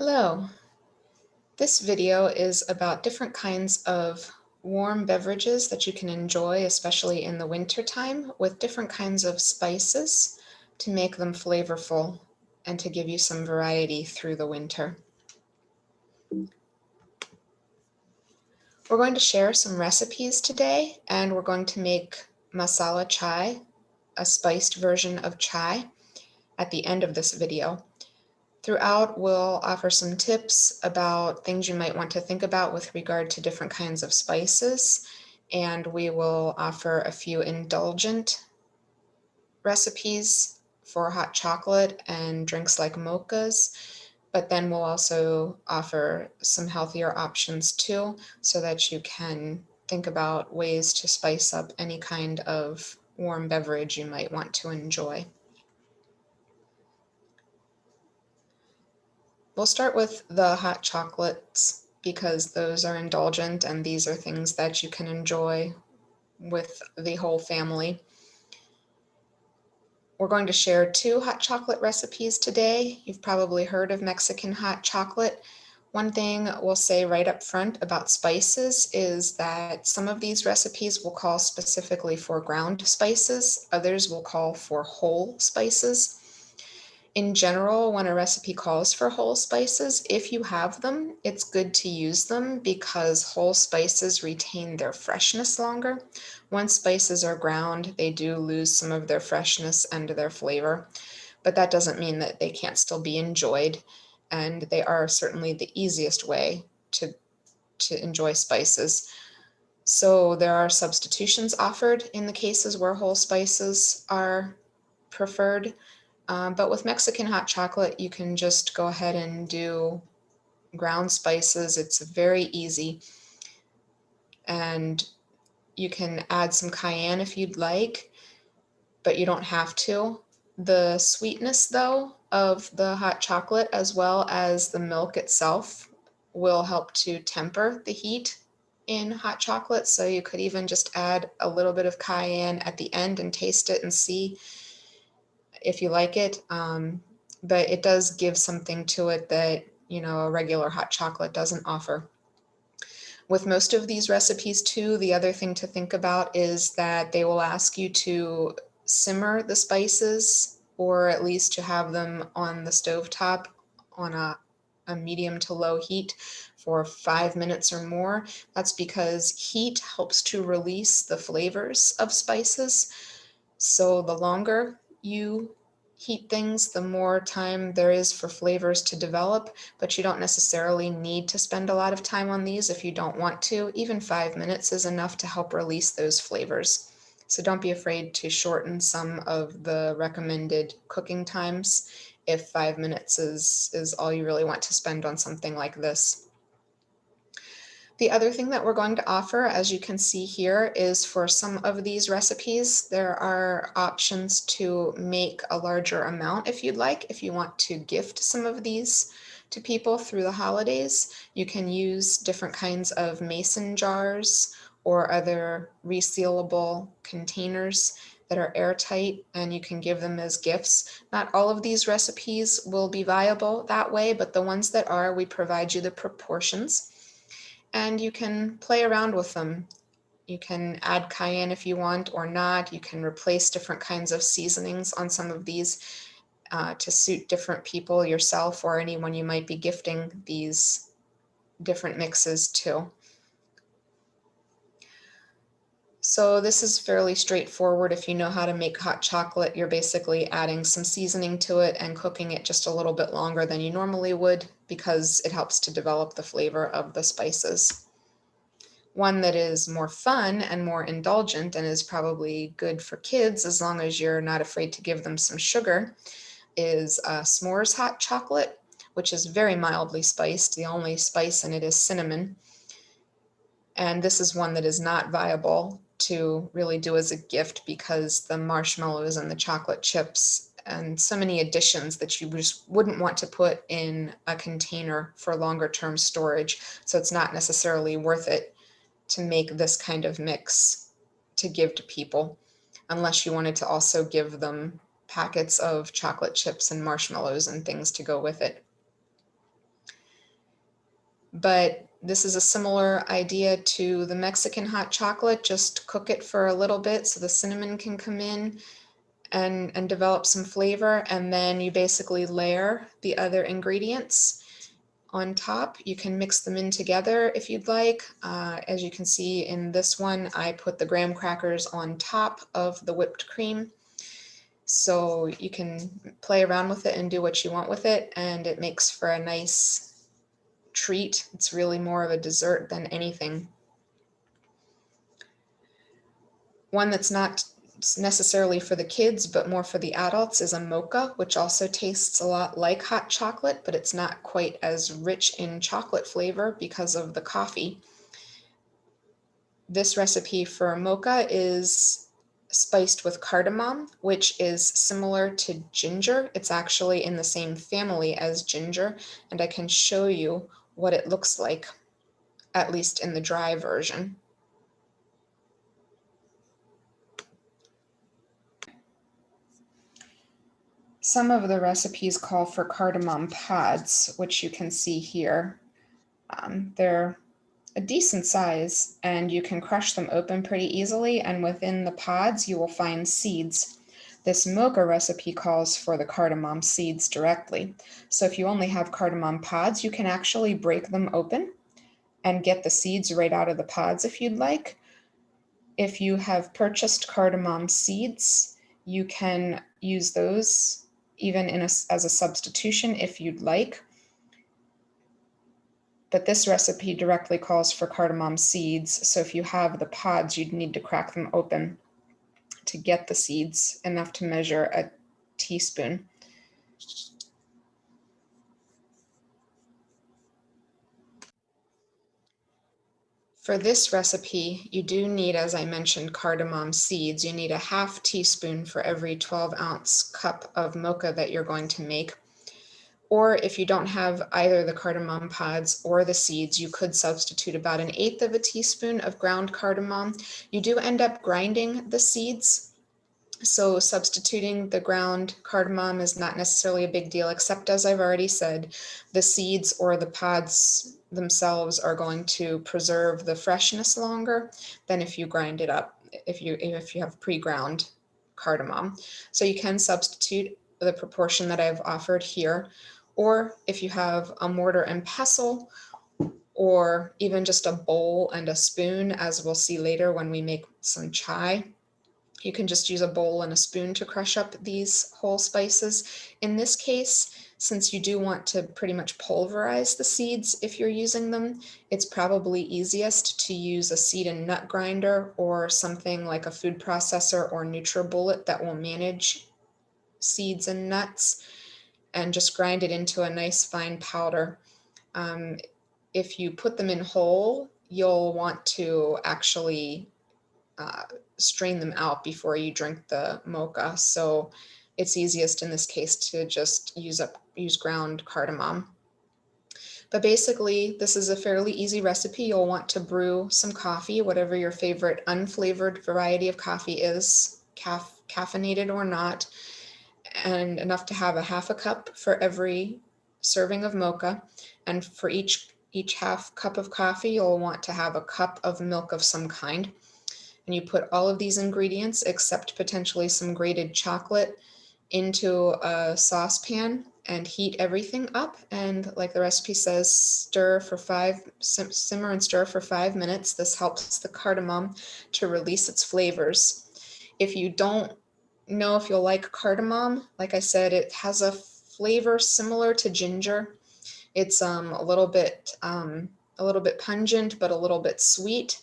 Hello. This video is about different kinds of warm beverages that you can enjoy, especially in the winter time, with different kinds of spices to make them flavorful and to give you some variety through the winter. We're going to share some recipes today, and we're going to make masala chai, a spiced version of chai, at the end of this video. Throughout, we'll offer some tips about things you might want to think about with regard to different kinds of spices, and we will offer a few indulgent recipes for hot chocolate and drinks like mochas, but then we'll also offer some healthier options too, so that you can think about ways to spice up any kind of warm beverage you might want to enjoy. We'll start with the hot chocolates because those are indulgent and these are things that you can enjoy with the whole family. We're going to share two hot chocolate recipes today. You've probably heard of Mexican hot chocolate. One thing we'll say right up front about spices is that some of these recipes will call specifically for ground spices, others will call for whole spices. In general, when a recipe calls for whole spices, if you have them, it's good to use them because whole spices retain their freshness longer. Once spices are ground, they do lose some of their freshness and their flavor, but that doesn't mean that they can't still be enjoyed, and they are certainly the easiest way to enjoy spices. So there are substitutions offered in the cases where whole spices are preferred. But with Mexican hot chocolate, you can just go ahead and do ground spices. It's very easy. And you can add some cayenne if you'd like, but you don't have to. The sweetness, though, of the hot chocolate as well as the milk itself will help to temper the heat in hot chocolate. So you could even just add a little bit of cayenne at the end and taste it and see if you like it. But it does give something to it that, a regular hot chocolate doesn't offer. With most of these recipes too, the other thing to think about is that they will ask you to simmer the spices, or at least to have them on the stovetop on a medium to low heat for 5 minutes or more. That's because heat helps to release the flavors of spices. So the longer you heat things, the more time there is for flavors to develop, but you don't necessarily need to spend a lot of time on these if you don't want to. Even 5 minutes is enough to help release those flavors. So don't be afraid to shorten some of the recommended cooking times if 5 minutes is all you really want to spend on something like this. The other thing that we're going to offer, as you can see here, is for some of these recipes, there are options to make a larger amount if you'd like. If you want to gift some of these to people through the holidays, you can use different kinds of mason jars or other resealable containers that are airtight, and you can give them as gifts. Not all of these recipes will be viable that way, but the ones that are, we provide you the proportions. And you can play around with them. You can add cayenne if you want or not. You can replace different kinds of seasonings on some of these to suit different people, yourself, or anyone you might be gifting these different mixes to. So this is fairly straightforward. If you know how to make hot chocolate, you're basically adding some seasoning to it and cooking it just a little bit longer than you normally would because it helps to develop the flavor of the spices. One that is more fun and more indulgent and is probably good for kids as long as you're not afraid to give them some sugar is s'mores hot chocolate, which is very mildly spiced. The only spice in it is cinnamon. And this is one that is not viable to really do as a gift because the marshmallows and the chocolate chips and so many additions that you just wouldn't want to put in a container for longer term storage. So it's not necessarily worth it to make this kind of mix to give to people, unless you wanted to also give them packets of chocolate chips and marshmallows and things to go with it. but this is a similar idea to the Mexican hot chocolate. Just cook it for a little bit so the cinnamon can come in and develop some flavor, and then you basically layer the other ingredients on top. You can mix them in together if you'd like. As you can see in this one, I put the graham crackers on top of the whipped cream. So you can play around with it and do what you want with it, and it makes for a nice treat. It's really more of a dessert than anything. One that's not necessarily for the kids, but more for the adults is a mocha, which also tastes a lot like hot chocolate, but it's not quite as rich in chocolate flavor because of the coffee. This recipe for mocha is spiced with cardamom, which is similar to ginger. It's actually in the same family as ginger, and I can show you what it looks like, at least in the dry version. Some of the recipes call for cardamom pods, which you can see here. They're a decent size, and you can crush them open pretty easily, and within the pods you will find seeds. This mocha recipe calls for the cardamom seeds directly. So if you only have cardamom pods, you can actually break them open and get the seeds right out of the pods if you'd like. If you have purchased cardamom seeds, you can use those even as a substitution if you'd like. But this recipe directly calls for cardamom seeds, so if you have the pods, you'd need to crack them open to get the seeds, enough to measure a teaspoon. For this recipe, you do need, as I mentioned, cardamom seeds. You need a half teaspoon for every 12-ounce cup of mocha that you're going to make. Or if you don't have either the cardamom pods or the seeds, you could substitute about 1/8 of a teaspoon of ground cardamom. You do end up grinding the seeds, so substituting the ground cardamom is not necessarily a big deal, except as I've already said, the seeds or the pods themselves are going to preserve the freshness longer than if you grind it up, if you have pre-ground cardamom. So you can substitute the proportion that I've offered here, or if you have a mortar and pestle, or even just a bowl and a spoon, as we'll see later when we make some chai, you can just use a bowl and a spoon to crush up these whole spices. In this case, since you do want to pretty much pulverize the seeds if you're using them, it's probably easiest to use a seed and nut grinder or something like a food processor or NutriBullet that will manage seeds and nuts, and just grind it into a nice fine powder. If you put them in whole, you'll want to actually strain them out before you drink the mocha. So it's easiest in this case to just use ground cardamom. But basically, this is a fairly easy recipe. You'll want to brew some coffee, whatever your favorite unflavored variety of coffee is, caffeinated or not, and enough to have a half a cup for every serving of mocha. And for each half cup of coffee, you'll want to have a cup of milk of some kind. And you put all of these ingredients, except potentially some grated chocolate, into a saucepan and heat everything up. And like the recipe says, simmer and stir for 5 minutes. This helps the cardamom to release its flavors. If you don't know if you'll like cardamom, like I said, it has a flavor similar to ginger. It's a little bit pungent, but a little bit sweet.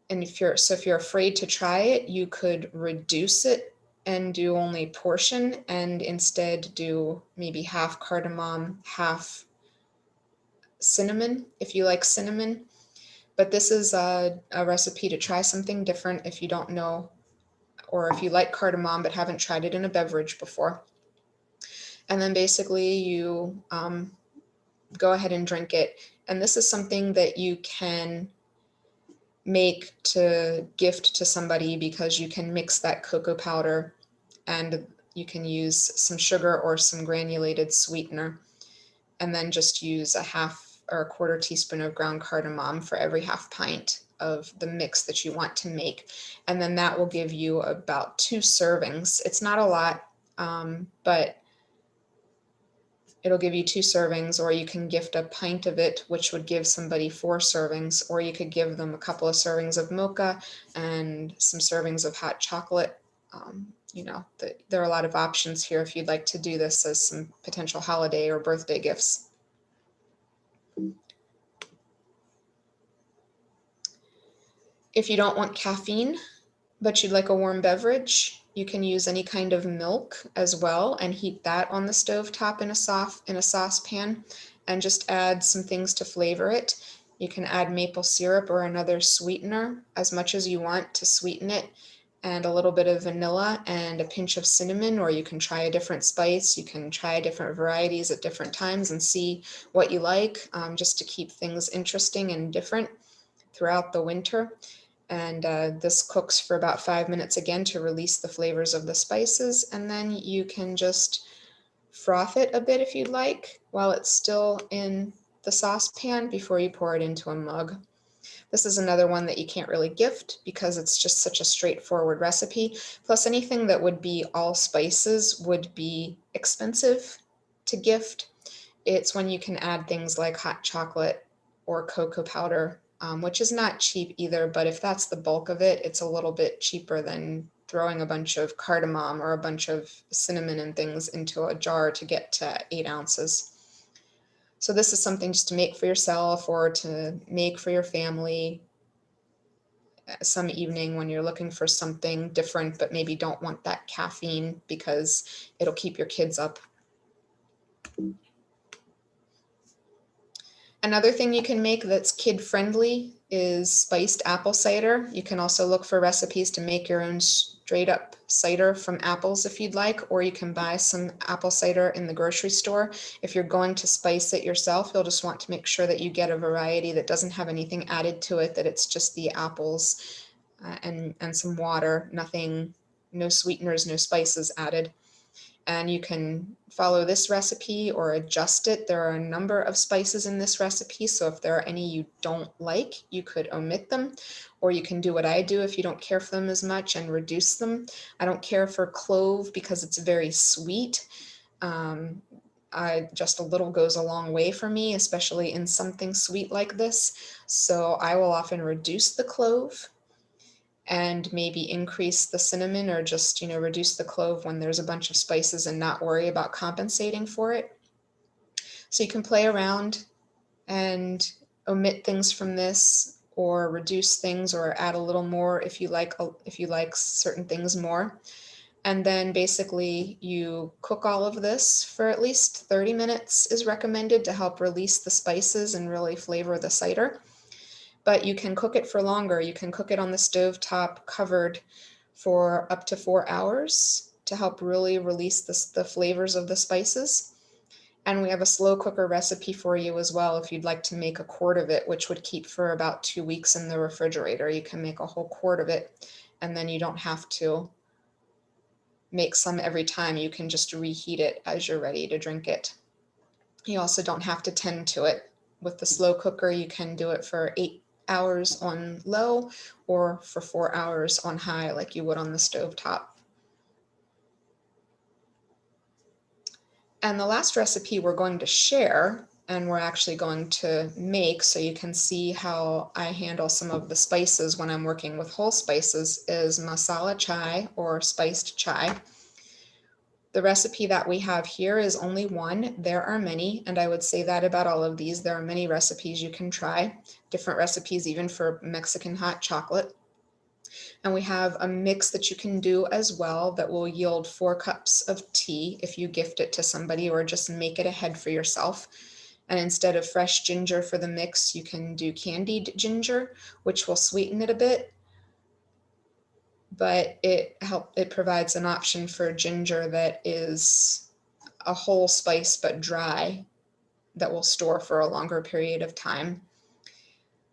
And if you're afraid to try it, you could reduce it and do only portion, and instead do maybe half cardamom, half cinnamon, if you like cinnamon. But this is a recipe to try something different if you don't know, or if you like cardamom but haven't tried it in a beverage before. And then basically you go ahead and drink it. And this is something that you can make to gift to somebody, because you can mix that cocoa powder and you can use some sugar or some granulated sweetener, and then just use a half or a quarter teaspoon of ground cardamom for every half pint of the mix that you want to make. And then that will give you about 2 servings. It's not a lot, but it'll give you 2 servings, or you can gift a pint of it, which would give somebody 4 servings, or you could give them a couple of servings of mocha and some servings of hot chocolate. There are a lot of options here if you'd like to do this as some potential holiday or birthday gifts. If you don't want caffeine, but you'd like a warm beverage, you can use any kind of milk as well and heat that on the stove top in a saucepan and just add some things to flavor it. You can add maple syrup or another sweetener, as much as you want to sweeten it, and a little bit of vanilla and a pinch of cinnamon, or you can try a different spice. You can try different varieties at different times and see what you like, just to keep things interesting and different throughout the winter. And this cooks for about 5 minutes again to release the flavors of the spices. And then you can just froth it a bit if you'd like while it's still in the saucepan before you pour it into a mug. This is another one that you can't really gift because it's just such a straightforward recipe. Plus, anything that would be all spices would be expensive to gift. It's when you can add things like hot chocolate or cocoa powder, which is not cheap either, but if that's the bulk of it, it's a little bit cheaper than throwing a bunch of cardamom or a bunch of cinnamon and things into a jar to get to 8 ounces. So this is something just to make for yourself or to make for your family some evening when you're looking for something different, but maybe don't want that caffeine because it'll keep your kids up. Another thing you can make that's kid-friendly is spiced apple cider. You can also look for recipes to make your own straight up cider from apples if you'd like, or you can buy some apple cider in the grocery store. If you're going to spice it yourself, you'll just want to make sure that you get a variety that doesn't have anything added to it, that it's just the apples and some water, no sweeteners, no spices added. And you can follow this recipe or adjust it. There are a number of spices in this recipe, so if there are any you don't like, you could omit them, or you can do what I do if you don't care for them as much and reduce them. I don't care for clove because it's very sweet. Just a little goes a long way for me, especially in something sweet like this. So I will often reduce the clove and maybe increase the cinnamon, or just, reduce the clove when there's a bunch of spices and not worry about compensating for it. So you can play around and omit things from this, or reduce things, or add a little more if you like certain things more. And then basically you cook all of this for at least 30 minutes is recommended to help release the spices and really flavor the cider. But you can cook it for longer. You can cook it on the stove top covered for up to 4 hours to help really release the flavors of the spices. And we have a slow cooker recipe for you as well if you'd like to make a quart of it, which would keep for about 2 weeks in the refrigerator. You can make a whole quart of it, and then you don't have to make some every time. You can just reheat it as you're ready to drink it. You also don't have to tend to it. With the slow cooker, you can do it for 8 hours on low or for 4 hours on high, like you would on the stove top. And the last recipe we're going to share, and we're actually going to make so you can see how I handle some of the spices when I'm working with whole spices, is masala chai or spiced chai. The recipe that we have here is only one. There are many, and I would say that about all of these. There are many recipes you can try, different recipes even for Mexican hot chocolate. And we have a mix that you can do as well that will yield 4 cups of tea if you gift it to somebody or just make it ahead for yourself. And instead of fresh ginger for the mix, you can do candied ginger, which will sweeten it a bit, but it provides an option for ginger that is a whole spice but dry, that will store for a longer period of time.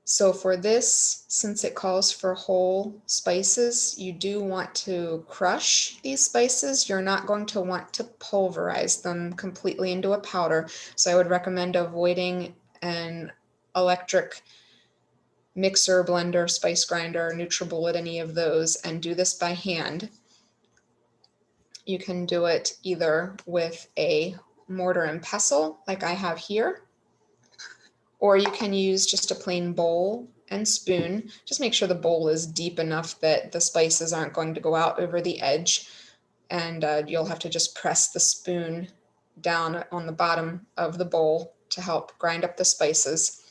So for this, since it calls for whole spices, you do want to crush these spices. You're not going to want to pulverize them completely into a powder. So I would recommend avoiding an electric mixer, blender, spice grinder, NutriBullet, any of those, and do this by hand. You can do it either with a mortar and pestle like I have here, or you can use just a plain bowl and spoon. Just make sure the bowl is deep enough that the spices aren't going to go out over the edge, and you'll have to just press the spoon down on the bottom of the bowl to help grind up the spices.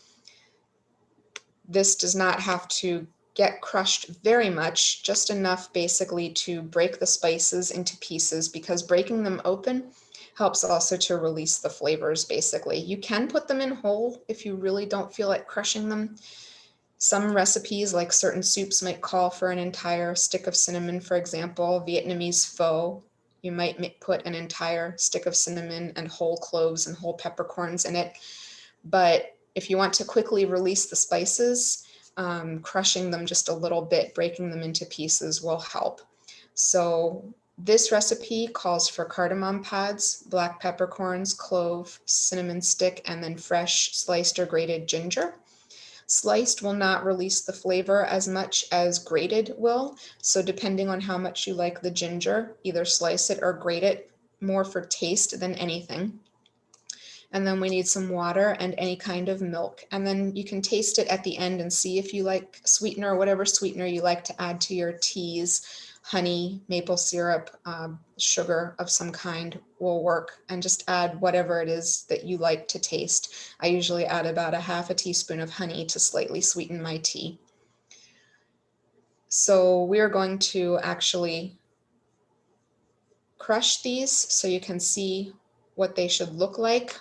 This does not have to get crushed very much, just enough basically to break the spices into pieces, because breaking them open helps also to release the flavors basically. You can put them in whole if you really don't feel like crushing them. Some recipes, like certain soups, might call for an entire stick of cinnamon, for example, Vietnamese pho. You might put an entire stick of cinnamon and whole cloves and whole peppercorns in it. But if you want to quickly release the spices, crushing them just a little bit, breaking them into pieces will help. So this recipe calls for cardamom pods, black peppercorns, clove, cinnamon stick, and then fresh sliced or grated ginger. Sliced will not release the flavor as much as grated will. So depending on how much you like the ginger, either slice it or grate it, more for taste than anything. And then we need some water and any kind of milk. And then you can taste it at the end and see if you like sweetener, whatever sweetener you like to add to your teas. Honey, maple syrup, sugar of some kind will work, and just add whatever it is that you like to taste. I usually add about a half a teaspoon of honey to slightly sweeten my tea. So we're going to actually crush these so you can see what they should look like.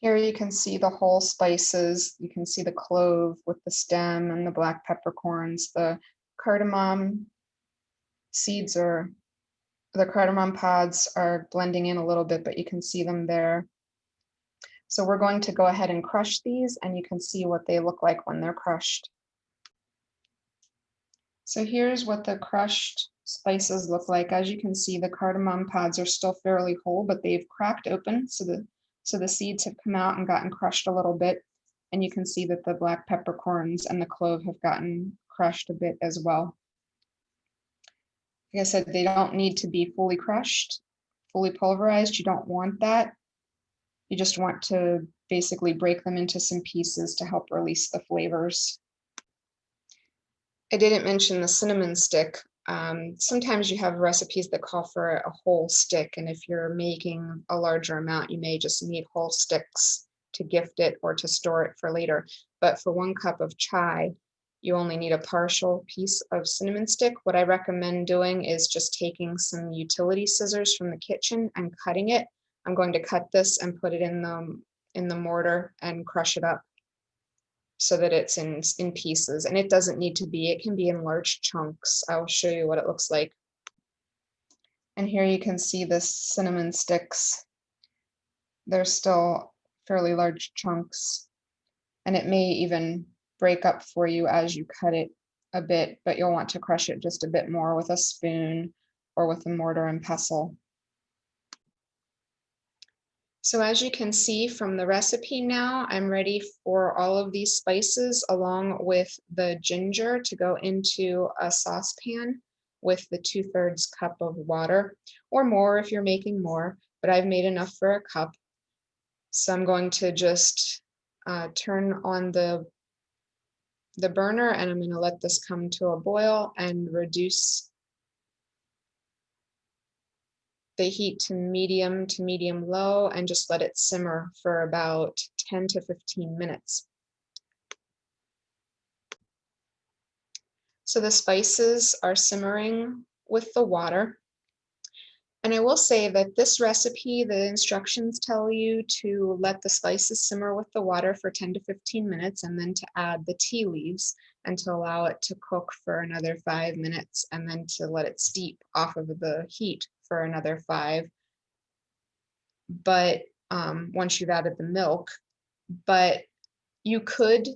Here you can see the whole spices. You can see the clove with the stem and the black peppercorns. The cardamom seeds, or the cardamom pods, are blending in a little bit, but you can see them there. So we're going to go ahead and crush these, and you can see what they look like when they're crushed. So here's what the crushed spices look like. As you can see, the cardamom pods are still fairly whole, but they've cracked open, so the seeds have come out and gotten crushed a little bit. And you can see that the black peppercorns and the clove have gotten crushed a bit as well. Like I said, they don't need to be fully crushed, fully pulverized. You don't want that. You just want to basically break them into some pieces to help release the flavors. I didn't mention the cinnamon stick. Sometimes you have recipes that call for a whole stick, and if you're making a larger amount, you may just need whole sticks to gift it or to store it for later. But for 1 cup of chai, you only need a partial piece of cinnamon stick. What I recommend doing is just taking some utility scissors from the kitchen and cutting it. I'm going to cut this and put it in the mortar and crush it up so that it's in pieces. And it doesn't need to be, it can be in large chunks. I will show you what it looks like. And here you can see the cinnamon sticks. They're still fairly large chunks, and it may even break up for you as you cut it a bit, but you'll want to crush it just a bit more with a spoon or with a mortar and pestle. So as you can see from the recipe now, I'm ready for all of these spices along with the ginger to go into a saucepan with the 2/3 cup of water, or more if you're making more, but I've made enough for a cup. So I'm going to just turn on the burner, and I'm going to let this come to a boil and reduce the heat to medium low, and just let it simmer for about 10 to 15 minutes. So the spices are simmering with the water. And I will say that this recipe, the instructions tell you to let the spices simmer with the water for 10 to 15 minutes, and then to add the tea leaves and to allow it to cook for another 5 minutes, and then to let it steep off of the heat for another 5. But once you've added the milk, but you could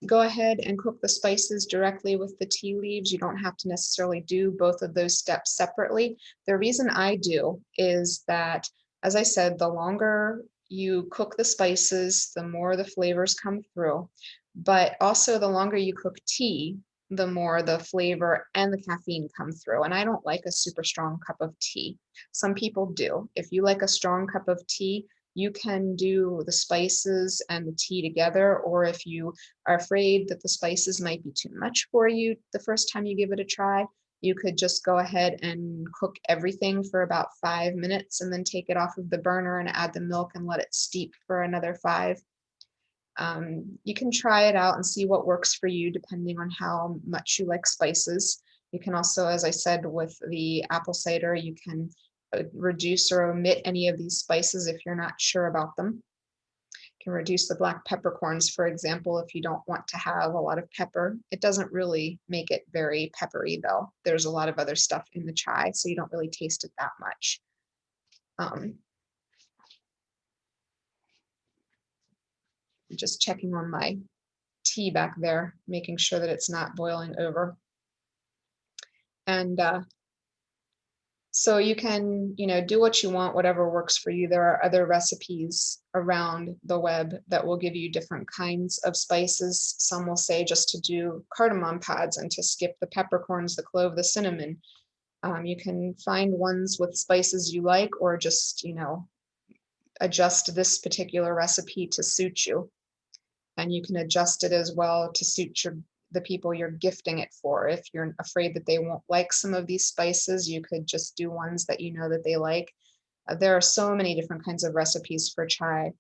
Go ahead and cook the spices directly with the tea leaves. You don't have to necessarily do both of those steps separately. The reason I do is that, as I said, the longer you cook the spices, the more the flavors come through. But also, the longer you cook tea, the more the flavor and the caffeine come through. And I don't like a super strong cup of tea. Some people do. If you like a strong cup of tea, you can do the spices and the tea together, or if you are afraid that the spices might be too much for you the first time you give it a try, you could just go ahead and cook everything for about 5 minutes and then take it off of the burner and add the milk and let it steep for another 5. You can try it out and see what works for you depending on how much you like spices. You can also, as I said, with the apple cider, you can reduce or omit any of these spices if you're not sure about them. Can reduce the black peppercorns, for example, if you don't want to have a lot of pepper. It doesn't really make it very peppery, though. There's a lot of other stuff in the chai, so you don't really taste it that much. Just checking on my tea back there, making sure that it's not boiling over. And so you can, do what you want, whatever works for you. There are other recipes around the web that will give you different kinds of spices. Some will say just to do cardamom pods and to skip the peppercorns, the clove, the cinnamon. You can find ones with spices you like, or just, adjust this particular recipe to suit you. And you can adjust it as well to suit the people you're gifting it for. If you're afraid that they won't like some of these spices, you could just do ones that you know that they like. There are so many different kinds of recipes for chai.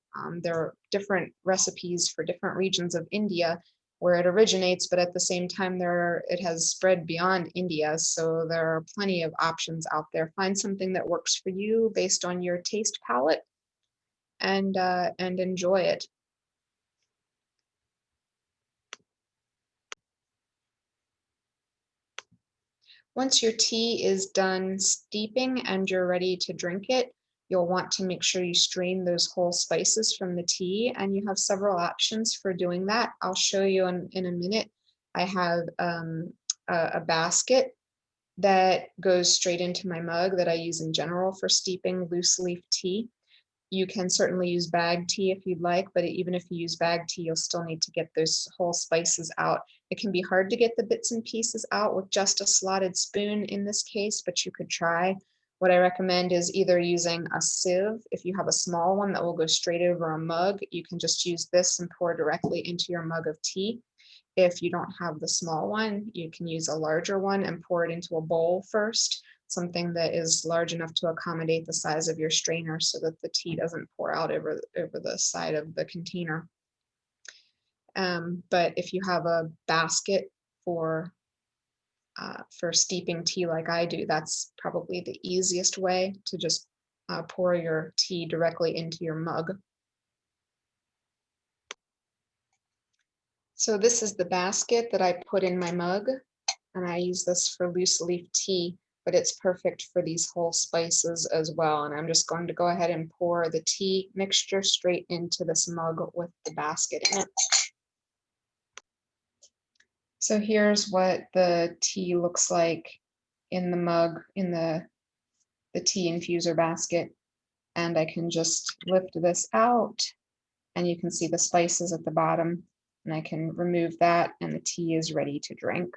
There are different recipes for different regions of India where it originates, but at the same time, it has spread beyond India. So there are plenty of options out there. Find something that works for you based on your taste palette, and enjoy it. Once your tea is done steeping and you're ready to drink it, you'll want to make sure you strain those whole spices from the tea, and you have several options for doing that. I'll show you in a minute. I have a basket that goes straight into my mug that I use in general for steeping loose leaf tea. You can certainly use bagged tea if you'd like, but even if you use bagged tea, you'll still need to get those whole spices out. It can be hard to get the bits and pieces out with just a slotted spoon in this case, but you could try. What I recommend is either using a sieve. If you have a small one that will go straight over a mug, you can just use this and pour directly into your mug of tea. If you don't have the small one, you can use a larger one and pour it into a bowl first, something that is large enough to accommodate the size of your strainer so that the tea doesn't pour out over the side of the container. But if you have a basket for steeping tea like I do, that's probably the easiest way to just pour your tea directly into your mug. So this is the basket that I put in my mug, and I use this for loose leaf tea, but it's perfect for these whole spices as well. And I'm just going to go ahead and pour the tea mixture straight into this mug with the basket in it. So here's what the tea looks like in the mug, in the tea infuser basket. And I can just lift this out, and you can see the spices at the bottom, and I can remove that, and the tea is ready to drink.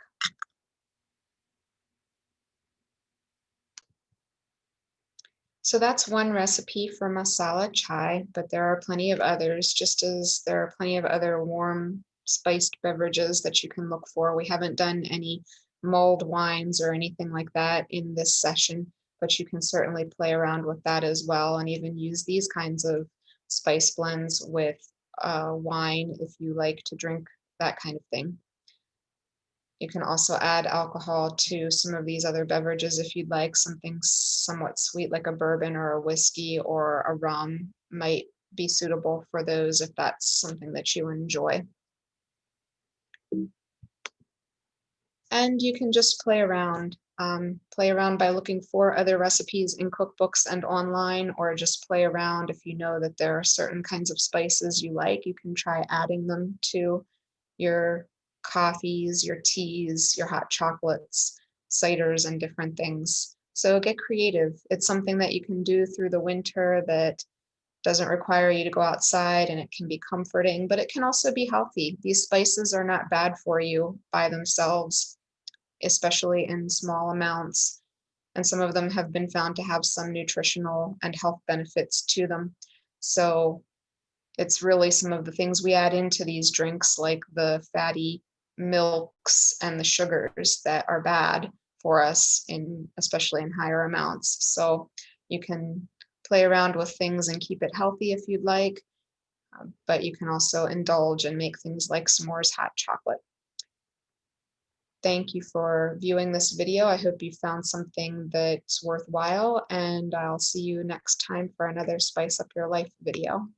So that's one recipe for masala chai, but there are plenty of others, just as there are plenty of other warm spiced beverages that you can look for. We haven't done any mulled wines or anything like that in this session, but you can certainly play around with that as well, and even use these kinds of spice blends with wine if you like to drink that kind of thing. You can also add alcohol to some of these other beverages if you'd like. Something somewhat sweet like a bourbon or a whiskey or a rum might be suitable for those if that's something that you enjoy. And you can just play around. Play around by looking for other recipes in cookbooks and online, or just play around if you know that there are certain kinds of spices you like. You can try adding them to your coffees, your teas, your hot chocolates, ciders, and different things. So get creative. It's something that you can do through the winter that doesn't require you to go outside, and it can be comforting, but it can also be healthy. These spices are not bad for you by themselves, especially in small amounts. And some of them have been found to have some nutritional and health benefits to them. So it's really some of the things we add into these drinks, like the fatty milks and the sugars, that are bad for us, in especially in higher amounts. So you can play around with things and keep it healthy if you'd like, but you can also indulge and make things like s'mores hot chocolate. Thank you for viewing this video. I hope you found something that's worthwhile, and I'll see you next time for another Spice Up Your Life video.